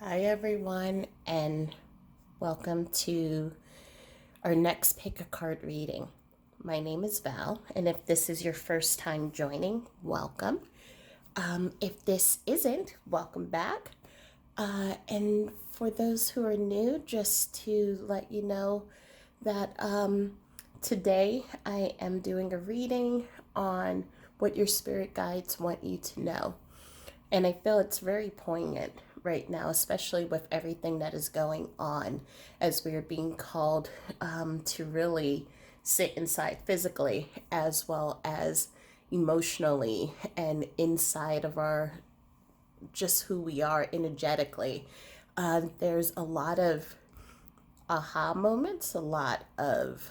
Hi, everyone, and welcome to our next pick a card reading. My name is Val, and if this is your first time joining, welcome. If this isn't, welcome back. And for those who are new, just to let you know that today I am doing a reading on what your spirit guides want you to know. And I feel it's very poignant right now, especially with everything that is going on as we are being called to really sit inside physically as well as emotionally and inside of our just who we are energetically. There's a lot of aha moments, a lot of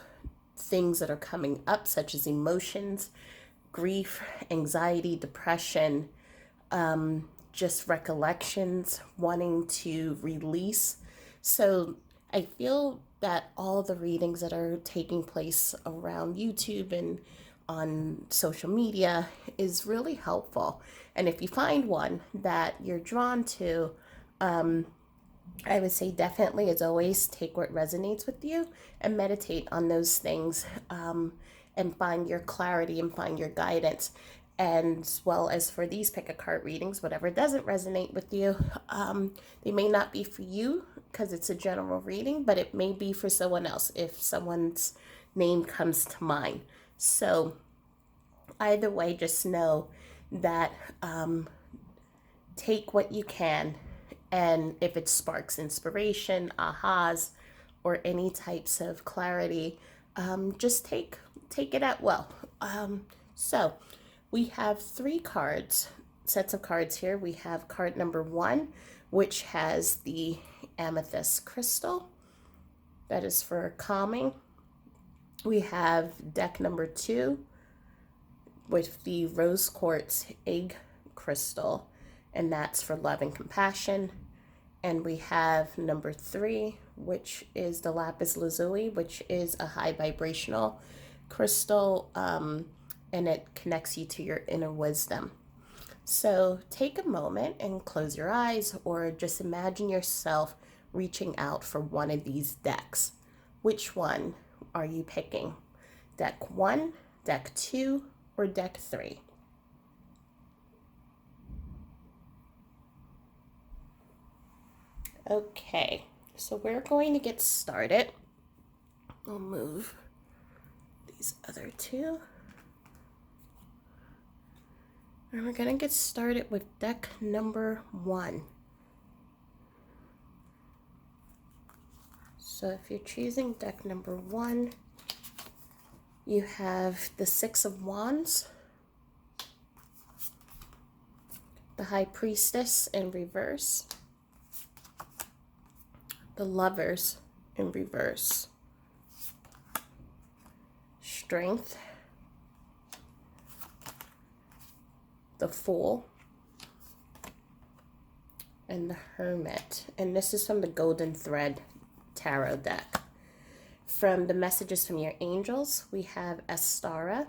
things that are coming up, such as emotions, grief, anxiety, depression, just recollections, wanting to release. So I feel that all the readings that are taking place around YouTube and on social media is really helpful. And if you find one that you're drawn to, I would say definitely, as always, take what resonates with you and meditate on those things, and find your clarity and find your guidance. And as well as for these pick a card readings, whatever doesn't resonate with you, they may not be for you because it's a general reading, but it may be for someone else if someone's name comes to mind. So either way, just know that take what you can, and if it sparks inspiration, ahas, or any types of clarity, just take it at will. So we have three cards, sets of cards here. We have card number one, which has the amethyst crystal. That is for calming. We have deck number two with the rose quartz egg crystal, and that's for love and compassion. And we have number three, which is the lapis lazuli, which is a high vibrational crystal, and it connects you to your inner wisdom. So take a moment and close your eyes, or just imagine yourself reaching out for one of these decks. Which one are you picking? Deck one, deck two, or deck three? Okay, so we're going to get started. I'll move these other two. And we're going to get started with deck number one. So if you're choosing deck number one, you have the Six of Wands, the High Priestess in reverse, the Lovers in reverse, Strength, the Fool, and the Hermit. And this is from the Golden Thread Tarot deck. From the messages from your angels, we have Astara.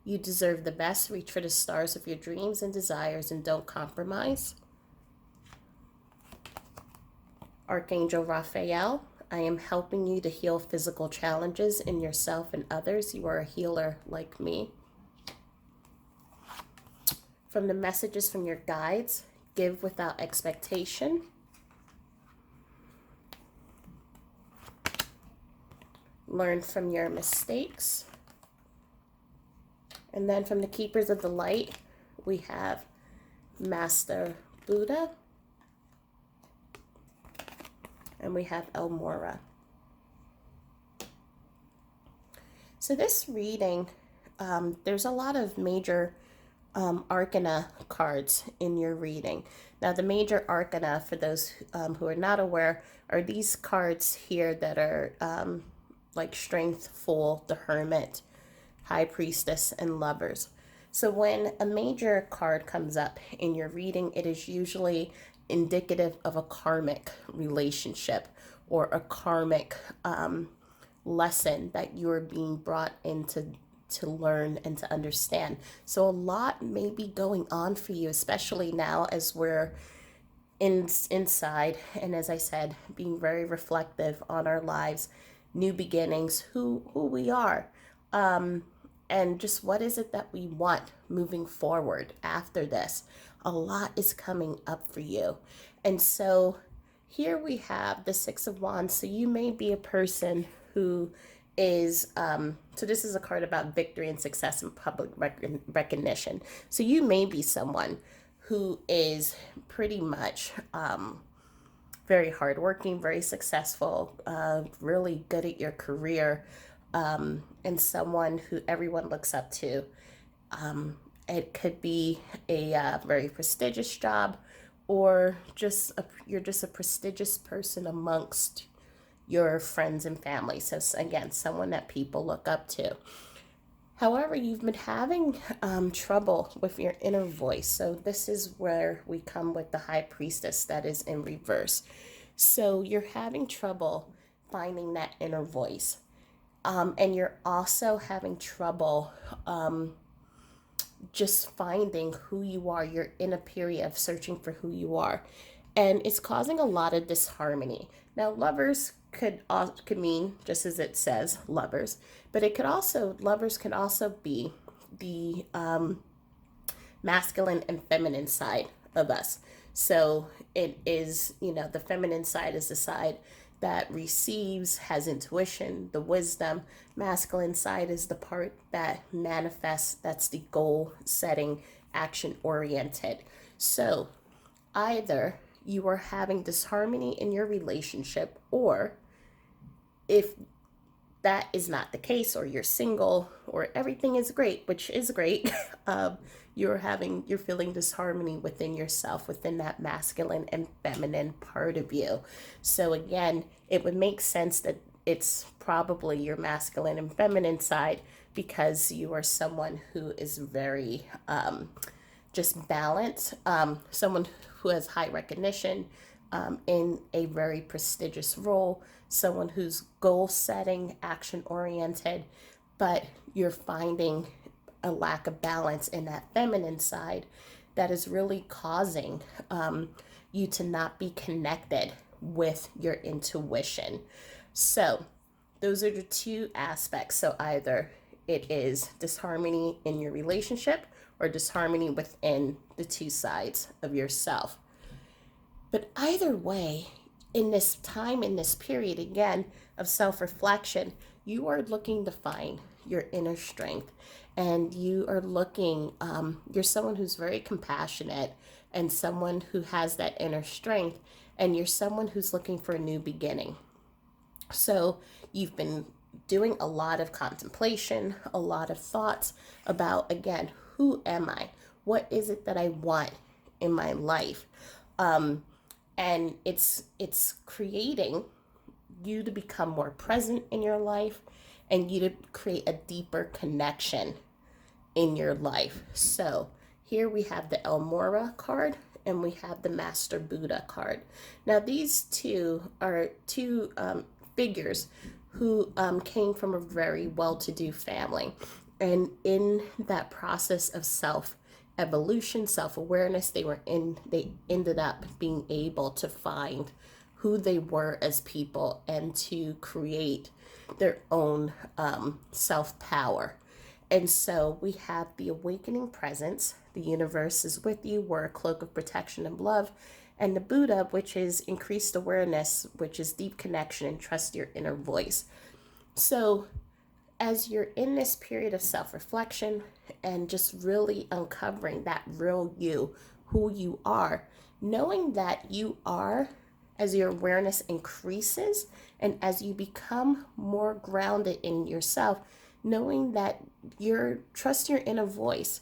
You deserve the best. Reach for the stars of your dreams and desires and don't compromise. Archangel Raphael, I am helping you to heal physical challenges in yourself and others. You are a healer like me. From the messages from your guides, give without expectation. Learn from your mistakes. And then from the Keepers of the Light, we have Master Buddha. And we have El Mora. So this reading, there's a lot of major arcana cards in your reading. Now the major arcana, for those who are not aware, are these cards here that are like Strength, Fool, the Hermit, High Priestess, and Lovers. So when a major card comes up in your reading, it is usually indicative of a karmic relationship or a karmic lesson that you're being brought into to learn and to understand. So a lot may be going on for you, especially now as we're inside, and as I said, being very reflective on our lives, new beginnings, who we are, um, and just what is it that we want moving forward after this. A lot is coming up for you, and so here we have the Six of Wands. So you may be a person who is so this is a card about victory and success and public recognition. So you may be someone who is pretty much very hardworking, very successful, really good at your career, and someone who everyone looks up to. It could be a very prestigious job, or you're just a prestigious person amongst your friends and family. So again, someone that people look up to. However, you've been having trouble with your inner voice. So this is where we come with the High Priestess that is in reverse. So you're having trouble finding that inner voice. And you're also having trouble just finding who you are. You're in a period of searching for who you are. And it's causing a lot of disharmony. Now, lovers could mean, just as it says, lovers, but lovers can also be the masculine and feminine side of us. So it is, the feminine side is the side that receives, has intuition, the wisdom. Masculine side is the part that manifests, that's the goal setting, action oriented. So either you are having disharmony in your relationship, or if that is not the case, or you're single, or everything is great, which is great, you're feeling disharmony within yourself, within that masculine and feminine part of you. So again, it would make sense that it's probably your masculine and feminine side, because you are someone who is very just balanced, someone who has high recognition, in a very prestigious role, someone who's goal setting, action oriented, but you're finding a lack of balance in that feminine side that is really causing you to not be connected with your intuition. So those are the two aspects. So either it is disharmony in your relationship, or disharmony within the two sides of yourself. But either way, in this time, in this period, again, of self reflection, you are looking to find your inner strength. And you are you're someone who's very compassionate, and someone who has that inner strength. And you're someone who's looking for a new beginning. So you've been doing a lot of contemplation, a lot of thoughts about, again, who am I? What is it that I want in my life? And it's creating you to become more present in your life, and you to create a deeper connection in your life. So here we have the El Morra card, and we have the Master Buddha card. Now these two are two figures who came from a very well-to-do family, and in that process of evolution, self-awareness, they ended up being able to find who they were as people, and to create their own self-power. And so we have the awakening presence, the universe is with you, we're a cloak of protection and love, and the Buddha, which is increased awareness, which is deep connection and trust your inner voice. So as you're in this period of self-reflection and just really uncovering that real you, who you are, knowing that you are, as your awareness increases and as you become more grounded in yourself, knowing that trust your inner voice,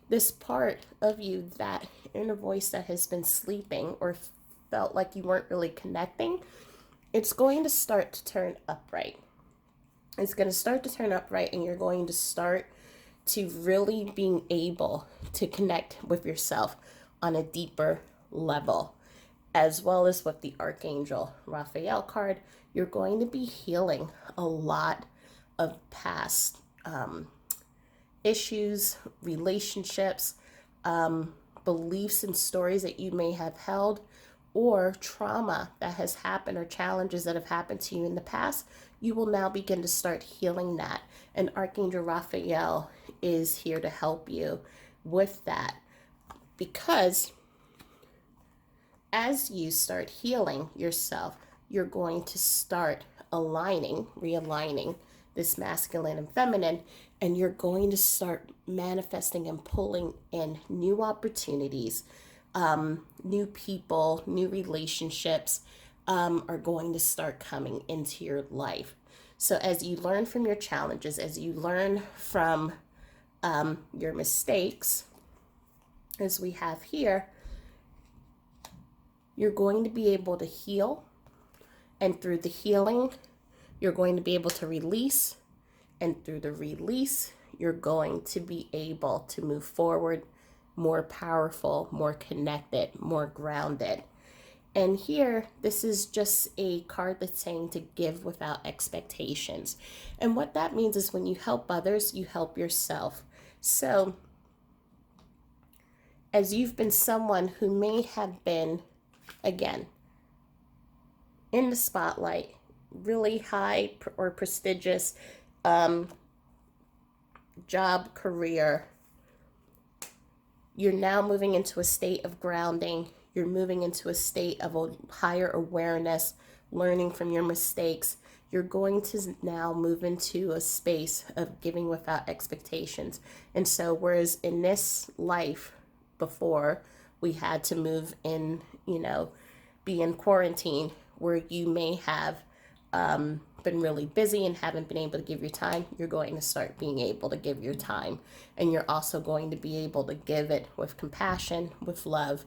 this part of you, that inner voice that has been sleeping or felt like you weren't really connecting, it's going to start to turn upright. It's going to start to turn upright, and you're going to start to really being able to connect with yourself on a deeper level, as well as with the Archangel Raphael card. You're going to be healing a lot of past issues, relationships, beliefs and stories that you may have held, or trauma that has happened or challenges that have happened to you in the past, you will now begin to start healing that. And Archangel Raphael is here to help you with that, because as you start healing yourself, you're going to start realigning this masculine and feminine, and you're going to start manifesting and pulling in new opportunities, new people, new relationships are going to start coming into your life. So as you learn from your challenges, as you learn from your mistakes, as we have here, you're going to be able to heal. And through the healing, you're going to be able to release. And through the release, you're going to be able to move forward more powerful, more connected, more grounded. And here, this is just a card that's saying to give without expectations. And what that means is when you help others, you help yourself. So, as you've been someone who may have been, again, in the spotlight, really high or prestigious job, career, you're now moving into a state of grounding. You're moving into a state of a higher awareness, learning from your mistakes. You're going to now move into a space of giving without expectations. And so, whereas in this life before, we had to move in, be in quarantine, where you may have been really busy and haven't been able to give your time, you're going to start being able to give your time. And you're also going to be able to give it with compassion, with love,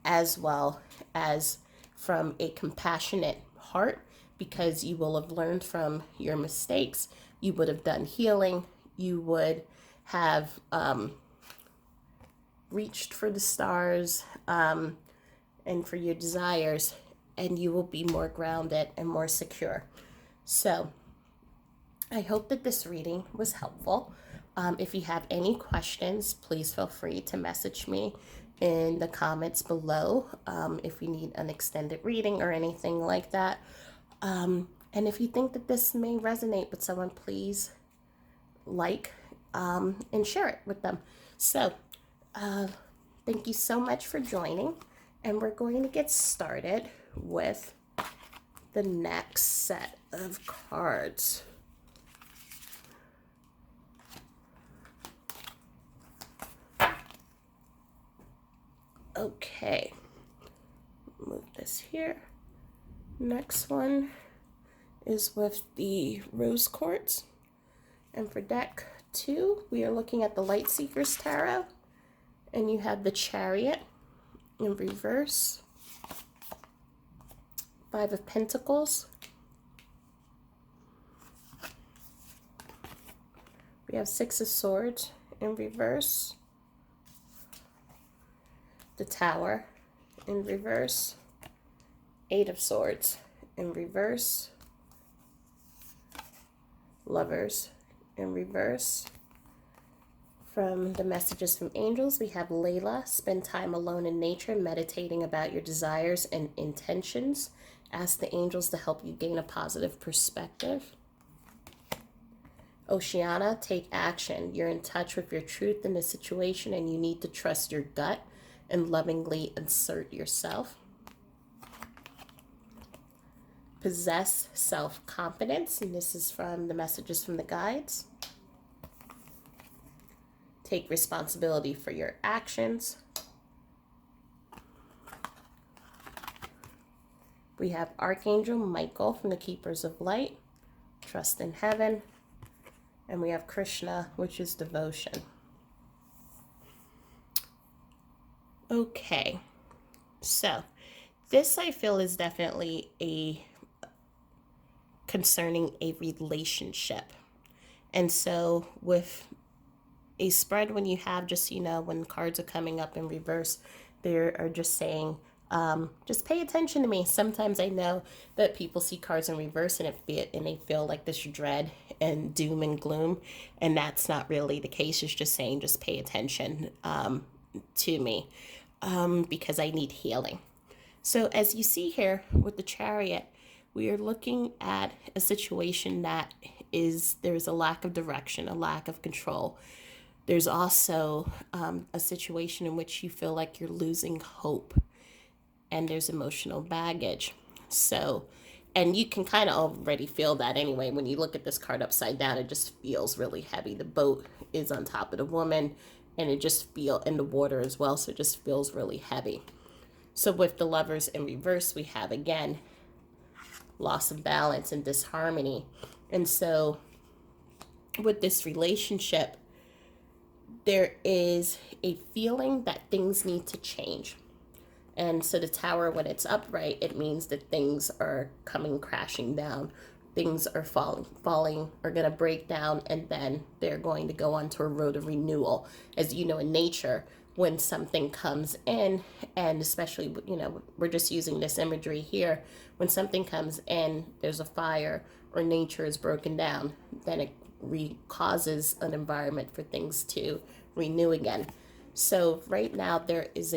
as well as from a compassionate heart, because you will have learned from your mistakes. You would have done healing. You would have reached for the stars and for your desires, and you will be more grounded and more secure. So I hope that this reading was helpful. If you have any questions, please feel free to message me in the comments below if you need an extended reading or anything like that. And if you think that this may resonate with someone, please and share it with them. So thank you so much for joining, and we're going to get started with the next set of cards. Okay, move this here. Next one is with the Rose Quartz. And for deck 2, we are looking at the Light Seekers Tarot. And you have the Chariot in reverse, 5 of Pentacles. We have 6 of Swords in reverse, the Tower in reverse, 8 of Swords in reverse, Lovers in reverse. From the messages from angels, we have Layla, spend time alone in nature, meditating about your desires and intentions. Ask the angels to help you gain a positive perspective. Oceana, take action. You're in touch with your truth in the situation, and you need to trust your gut and lovingly assert yourself. Possess self-confidence, and this is from the messages from the guides. Take responsibility for your actions. We have Archangel Michael from the Keepers of Light, trust in heaven. And we have Krishna, which is devotion. Okay, so this I feel is definitely concerning a relationship. And so with a spread, when you have just, when cards are coming up in reverse, they are just saying, just pay attention to me. Sometimes I know that people see cards in reverse and they feel like this dread and doom and gloom, and that's not really the case. It's just saying, just pay attention to me because I need healing. So as you see here with the Chariot, we are looking at a situation that there's a lack of direction, a lack of control. There's also a situation in which you feel like you're losing hope, and there's emotional baggage. So, and you can kind of already feel that anyway. When you look at this card upside down, it just feels really heavy. The boat is on top of the woman, and it just feel in the water as well. So it just feels really heavy. So with the Lovers in reverse, we have again loss of balance and disharmony. And so with this relationship, there is a feeling that things need to change. And so the Tower, when it's upright, it means that things are coming crashing down. Things are falling, are going to break down, and then they're going to go onto a road of renewal. As you know, in nature, when something comes in, and especially, we're just using this imagery here, when something comes in, there's a fire or nature is broken down, then it causes an environment for things to renew again. So right now there is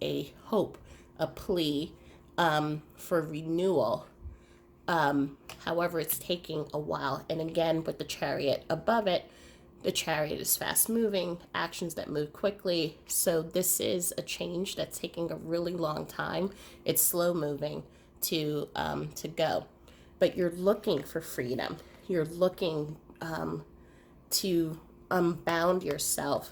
a hope, a plea for renewal. However, it's taking a while. And again, with the Chariot above it, the Chariot is fast moving, actions that move quickly. So this is a change that's taking a really long time. It's slow moving to go. But you're looking for freedom. You're looking to unbound yourself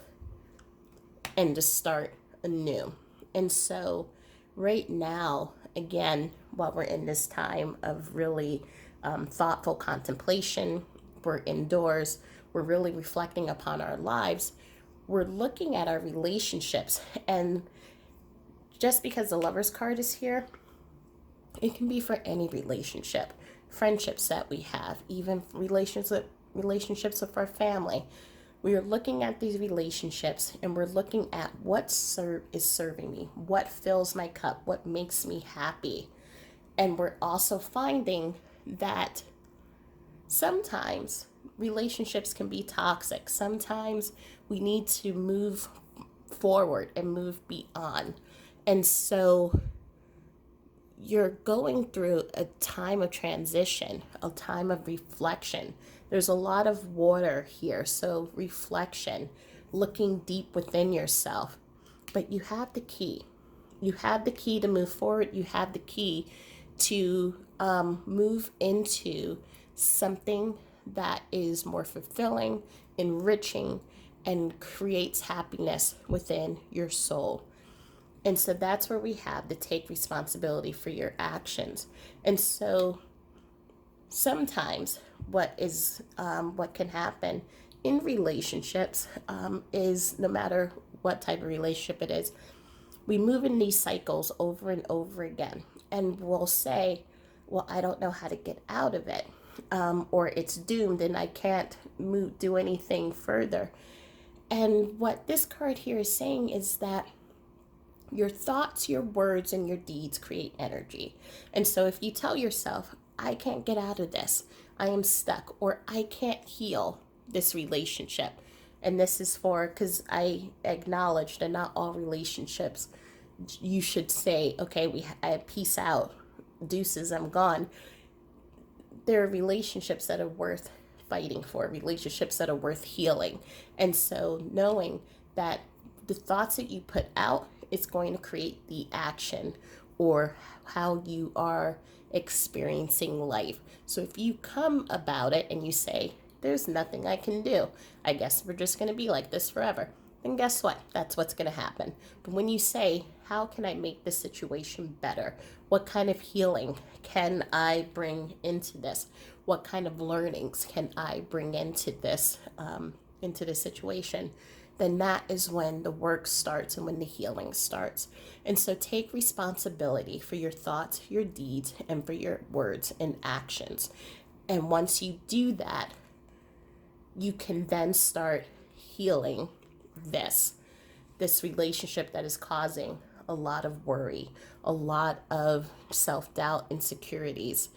and to start anew. And so right now, again, while we're in this time of really thoughtful contemplation, we're indoors, we're really reflecting upon our lives, we're looking at our relationships. And just because the Lover's card is here, it can be for any relationship, friendships that we have, even relationships with our family. We are looking at these relationships and we're looking at what is serving me, what fills my cup, what makes me happy. And we're also finding that sometimes relationships can be toxic. Sometimes we need to move forward and move beyond. And so you're going through a time of transition, a time of reflection. There's a lot of water here, so reflection, looking deep within yourself. But you have the key. You have the key to move forward. You have the key to move into something that is more fulfilling, enriching, and creates happiness within your soul. And so that's where we have to take responsibility for your actions. And so sometimes what can happen in relationships is, no matter what type of relationship it is, we move in these cycles over and over again. And we'll say, well, I don't know how to get out of it. Or it's doomed and I can't do anything further. And what this card here is saying is that your thoughts, your words, and your deeds create energy. And so if you tell yourself, I can't get out of this, I am stuck, or I can't heal this relationship. And this is because I acknowledge that not all relationships you should say, okay, peace out, deuces, I'm gone. There are relationships that are worth fighting for, relationships that are worth healing. And so knowing that the thoughts that you put out is going to create the action or how you are experiencing life. So if you come about it and you say, there's nothing I can do, I guess we're just going to be like this forever, then guess what? That's what's going to happen. But when you say, how can I make this situation better? What kind of healing can I bring into this? What kind of learnings can I bring into this situation? Then that is when the work starts and when the healing starts. And so take responsibility for your thoughts, your deeds, and for your words and actions. And once you do that, you can then start healing this relationship that is causing a lot of worry, a lot of self-doubt, insecurities,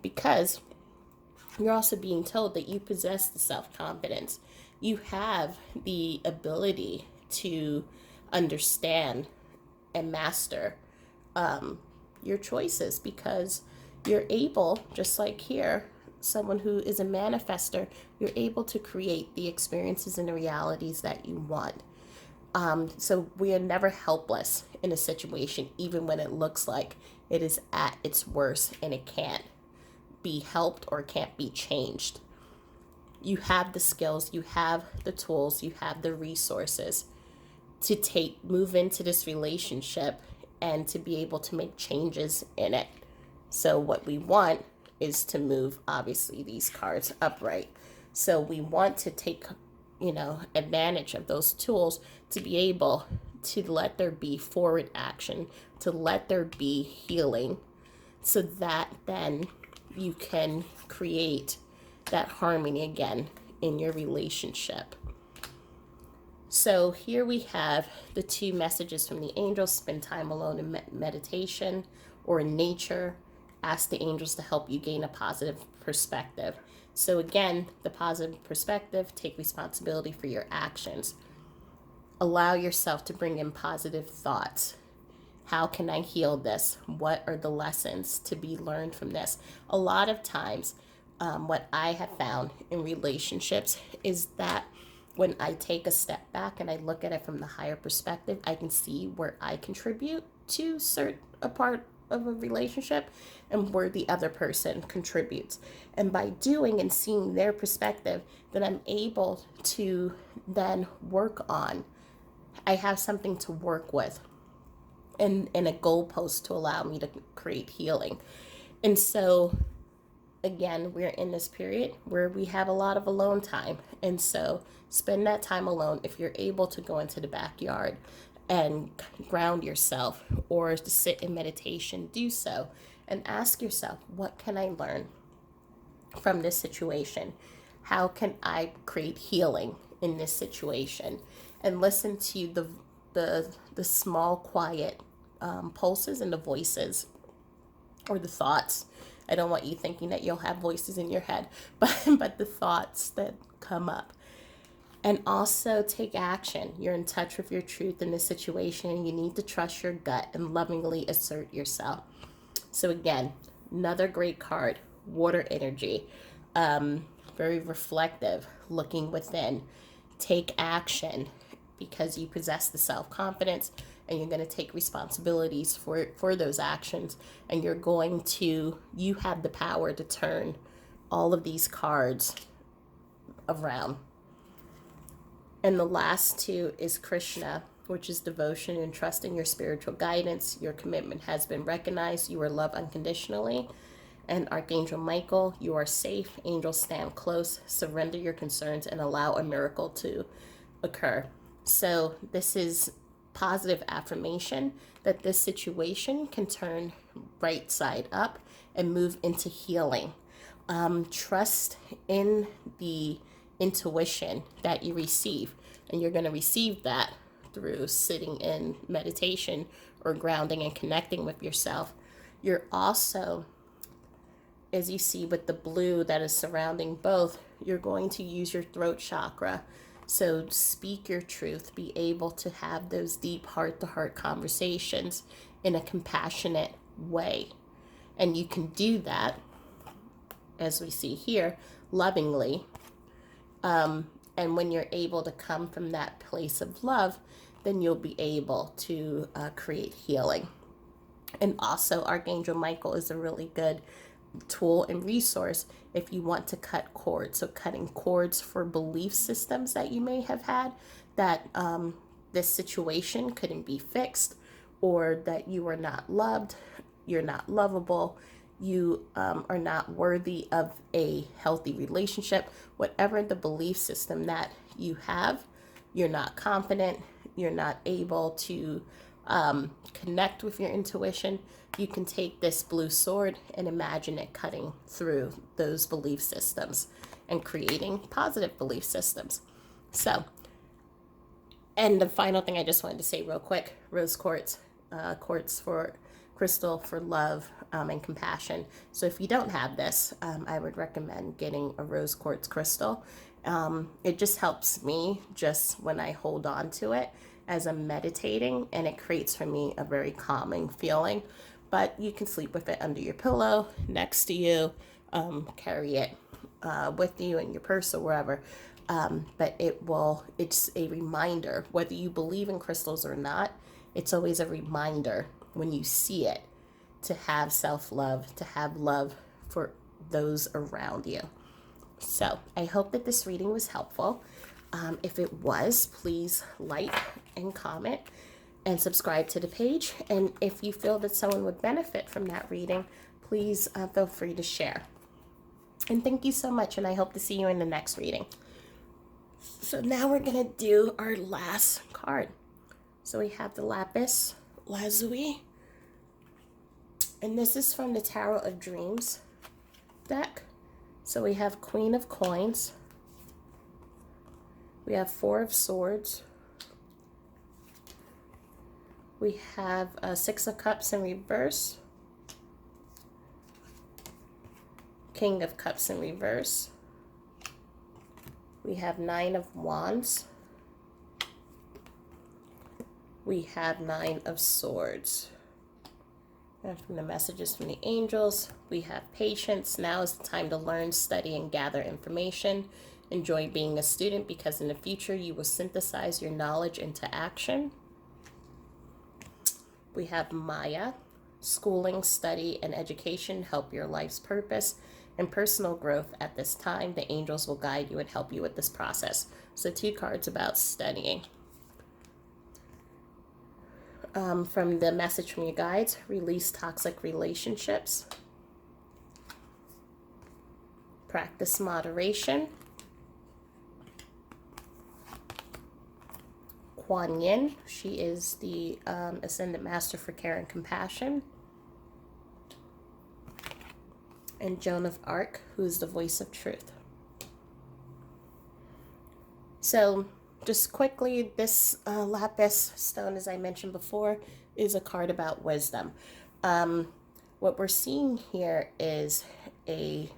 because you're also being told that you possess the self-confidence. You have the ability to understand and master your choices, because you're able, just like here, someone who is a manifester, you're able to create the experiences and the realities that you want. So we are never helpless in a situation, even when it looks like it is at its worst and it can't be helped or can't be changed. You have the skills, you have the tools, you have the resources to move into this relationship and to be able to make changes in it. So what we want is to move, obviously, these cards upright. So we want to take, advantage of those tools to be able to let there be forward action, to let there be healing, so that then you can create that harmony again in your relationship. So here we have the two messages from the angels: spend time alone in meditation or in nature. Ask the angels to help you gain a positive perspective. So again, the positive perspective: take responsibility for your actions. Allow yourself to bring in positive thoughts. How can I heal this? What are the lessons to be learned from this? A lot of times, what I have found in relationships is that when I take a step back and I look at it from the higher perspective, I can see where I contribute to a part of a relationship and where the other person contributes. And by doing and seeing their perspective, then I'm able to then work on, I have something to work with and a goalpost to allow me to create healing. And so again, we're in this period where we have a lot of alone time. And so spend that time alone. If you're able to go into the backyard and ground yourself or to sit in meditation, do so and ask yourself, what can I learn from this situation? How can I create healing in this situation? And listen to the small, quiet pulses and the voices or the thoughts. I don't want you thinking that you'll have voices in your head, but the thoughts that come up. And also take action. You're in touch with your truth in this situation. You need to trust your gut and lovingly assert yourself. So again, another great card, water energy. Very reflective, looking within. Take action because you possess the self-confidence and you're going to take responsibilities for those actions, and you have the power to turn all of these cards around. And the last two is Krishna, which is devotion and trust in your spiritual guidance. Your commitment has been recognized. You are loved unconditionally. And Archangel Michael, you are safe. Angels stand close. Surrender your concerns and allow a miracle to occur. So this is positive affirmation that this situation can turn right side up and move into healing. Trust in the intuition that you receive, and you're going to receive that through sitting in meditation or grounding and connecting with yourself. You're also, as you see with the blue that is surrounding both, you're going to use your throat chakra. So speak your truth, be able to have those deep heart-to-heart conversations in a compassionate way. And you can do that, as we see here, lovingly. And when you're able to come from that place of love, then you'll be able to create healing. And also, Archangel Michael is a really good tool and resource if you want to cut cords. So cutting cords for belief systems that you may have had, that this situation couldn't be fixed, or that you are not loved, you're not lovable, you are not worthy of a healthy relationship. Whatever the belief system that you have, you're not confident, you're not able to connect with your intuition, you can take this blue sword and imagine it cutting through those belief systems and creating positive belief systems. So, and the final thing I just wanted to say real quick, rose quartz, quartz for crystal for love and compassion. So if you don't have this, I would recommend getting a rose quartz crystal. It just helps me just when I hold on to it. as I'm meditating, and it creates for me a very calming feeling. But you can sleep with it under your pillow, next to you, carry it with you in your purse or wherever. But it's a reminder, whether you believe in crystals or not, it's always a reminder when you see it to have self love, to have love for those around you. So I hope that this reading was helpful. If it was, please like and comment and subscribe to the page. And if you feel that someone would benefit from that reading, please feel free to share. And thank you so much, and I hope to see you in the next reading. So now we're going to do our last card. So we have the Lapis Lazuli, and this is from the Tarot of Dreams deck. So we have Queen of Coins, we have Four of Swords, we have Six of Cups in reverse, King of Cups in reverse, we have Nine of Wands, we have Nine of Swords. And from the messages from the angels, we have patience. Now is the time to learn, study, and gather information. Enjoy being a student, because in the future you will synthesize your knowledge into action. We have Maya. Schooling, study, and education help your life's purpose and personal growth at this time. The angels will guide you and help you with this process. So 2 cards about studying. From the message from your guides, release toxic relationships, practice moderation, Kuan Yin, she is the Ascendant Master for Care and Compassion, and Joan of Arc, who is the voice of truth. So just quickly, this lapis stone, as I mentioned before, is a card about wisdom. What we're seeing here is a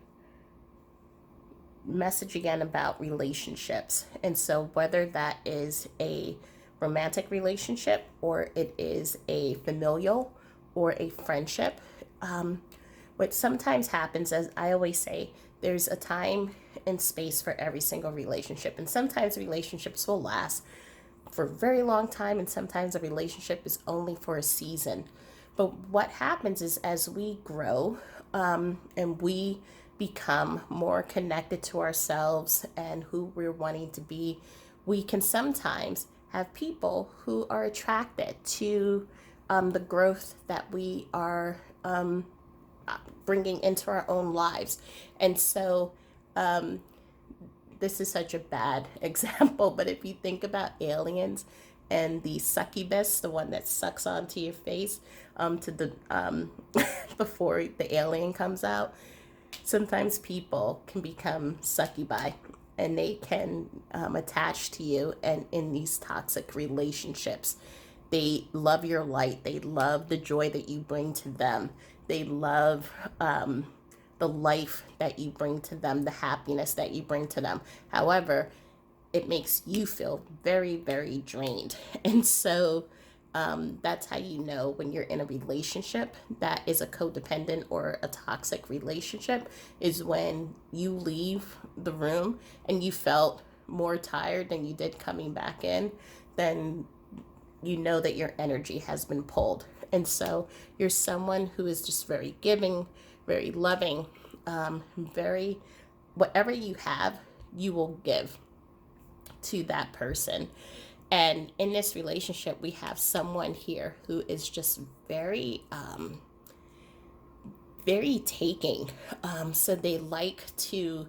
message again about relationships. And so whether that is a romantic relationship or it is a familial or a friendship, what sometimes happens, as I always say, there's a time and space for every single relationship. And sometimes relationships will last for a very long time, and sometimes a relationship is only for a season. But what happens is, as we grow and we become more connected to ourselves and who we're wanting to be, we can sometimes have people who are attracted to the growth that we are bringing into our own lives. And so this is such a bad example, but if you think about aliens and the succubus, the one that sucks onto your face to the before the alien comes out, sometimes people can become succubi and they can attach to you, and in these toxic relationships, they love your light, they love the joy that you bring to them, they love the life that you bring to them, the happiness that you bring to them. However, it makes you feel very, very drained. And so that's how you know when you're in a relationship that is a codependent or a toxic relationship, is when you leave the room and you felt more tired than you did coming back in, then you know that your energy has been pulled. And so you're someone who is just very giving, very loving, very, whatever you have, you will give to that person. And in this relationship, we have someone here who is just very, very taking. So they like to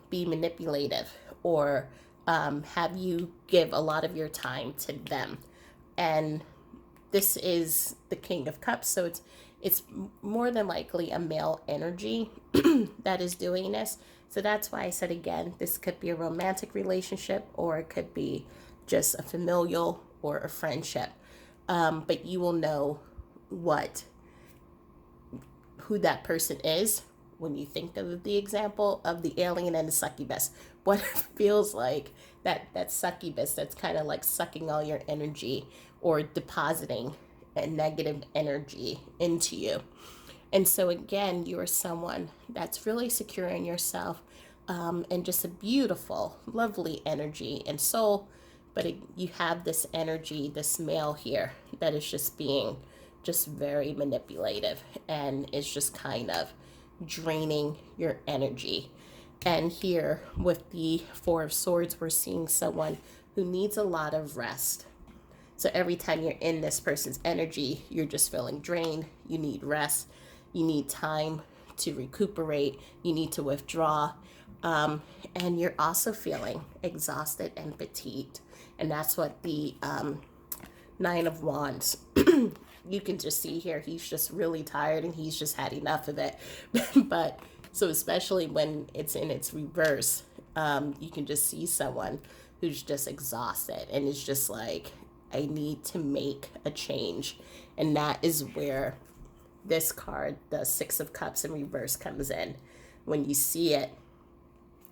be manipulative or have you give a lot of your time to them. And this is the King of Cups, so it's more than likely a male energy that is doing this. So that's why I said, again, this could be a romantic relationship or it could be just a familial or a friendship. But you will know who that person is when you think of the example of the alien and the succubus. what it feels like, that succubus that's kind of like sucking all your energy or depositing a negative energy into you. And so again, you are someone that's really secure in yourself, and just a beautiful, lovely energy and soul. But you have this energy, this male here, that is just being just very manipulative and is just kind of draining your energy. And here with the Four of Swords, we're seeing someone who needs a lot of rest. So every time you're in this person's energy, you're just feeling drained. You need rest. You need time to recuperate. You need to withdraw. And you're also feeling exhausted and fatigued. And that's what the Nine of Wands, you can just see here, he's just really tired and he's just had enough of it. But so especially when it's in its reverse, you can just see someone who's just exhausted and is just like, I need to make a change. And that is where this card, the Six of Cups in reverse, comes in. When you see it,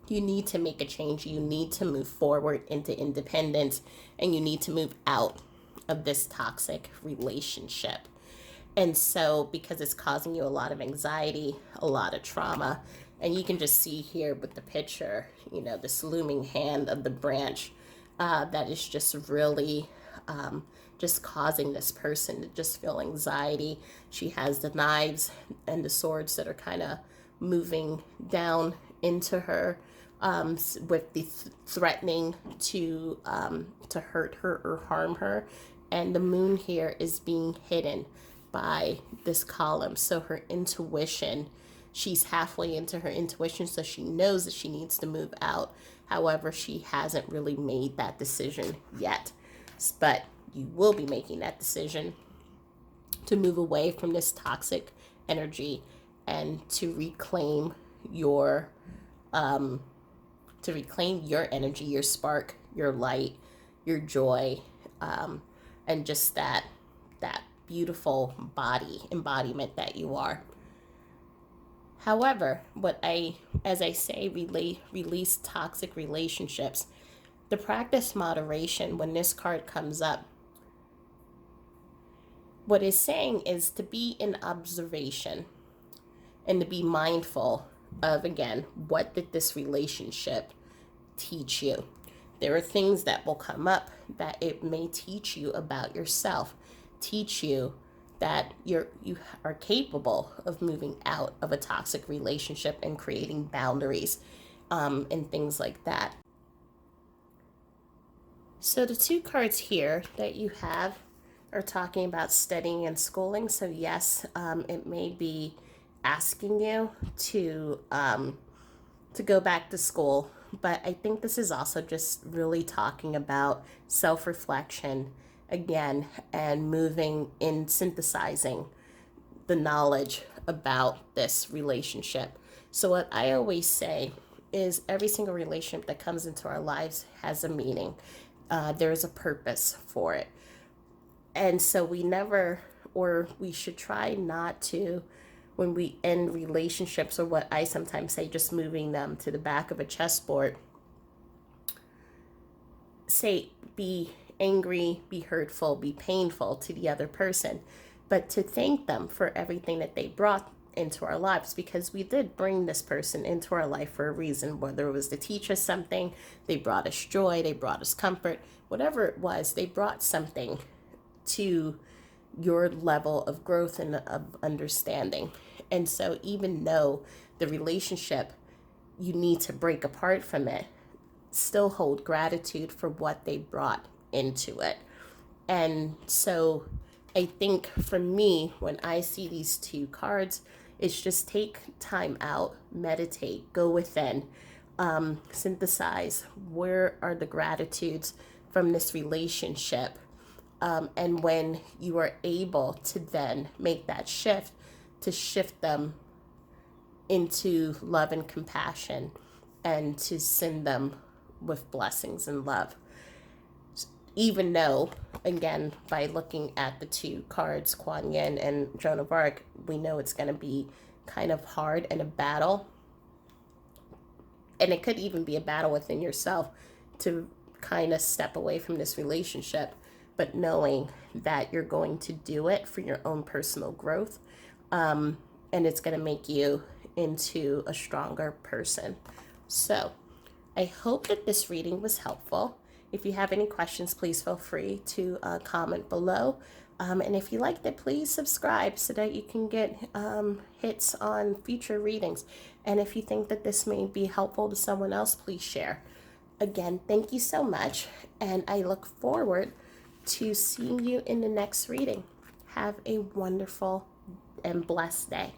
you need to make a change. You need to move forward into independence, and you need to move out of this toxic relationship. And so, because it's causing you a lot of anxiety, a lot of trauma, and you can just see here with the picture, this looming hand of the branch, that is just really just causing this person to just feel anxiety. She has the knives and the swords that are kind of moving down into her, with the threatening to hurt her or harm her. And the moon here is being hidden by this column. So her intuition, she's halfway into her intuition, so she knows that she needs to move out. However, she hasn't really made that decision yet. But you will be making that decision to move away from this toxic energy and to reclaim your energy, your spark, your light, your joy, and just that beautiful body embodiment that you are. However, as I say, release toxic relationships. The practice moderation, when this card comes up, what it's saying is to be in observation and to be mindful of, again, what did this relationship teach you? There are things that will come up that it may teach you about yourself, teach you that you are capable of moving out of a toxic relationship and creating boundaries, and things like that. So the two cards here that you have are talking about studying and schooling. So yes, it may be asking you to go back to school, but I think this is also just really talking about self-reflection again, and moving in synthesizing the knowledge about this relationship. So what I always say is every single relationship that comes into our lives has a meaning. There is a purpose for it. And so we should try not to, when we end relationships, or what I sometimes say, just moving them to the back of a chessboard, say, be angry, be hurtful, be painful to the other person, but to thank them for everything that they brought into our lives, because we did bring this person into our life for a reason, whether it was to teach us something, they brought us joy, they brought us comfort, whatever it was, they brought something to your level of growth and of understanding. And so even though the relationship, you need to break apart from it, still hold gratitude for what they brought into it. And so I think for me, when I see these two cards, it's just take time out, meditate, go within, synthesize where are the gratitudes from this relationship. And when you are able to then make that shift, to shift them into love and compassion, and to send them with blessings and love. Even though, again, by looking at the two cards, Kuan Yin and Joan of Arc, we know it's going to be kind of hard and a battle. And it could even be a battle within yourself to kind of step away from this relationship, but knowing that you're going to do it for your own personal growth, and it's going to make you into a stronger person. So I hope that this reading was helpful. If you have any questions, please feel free to comment below. And if you liked it, please subscribe so that you can get hits on future readings. And if you think that this may be helpful to someone else, please share. Again, thank you so much, and I look forward to seeing you in the next reading. Have a wonderful and blessed day.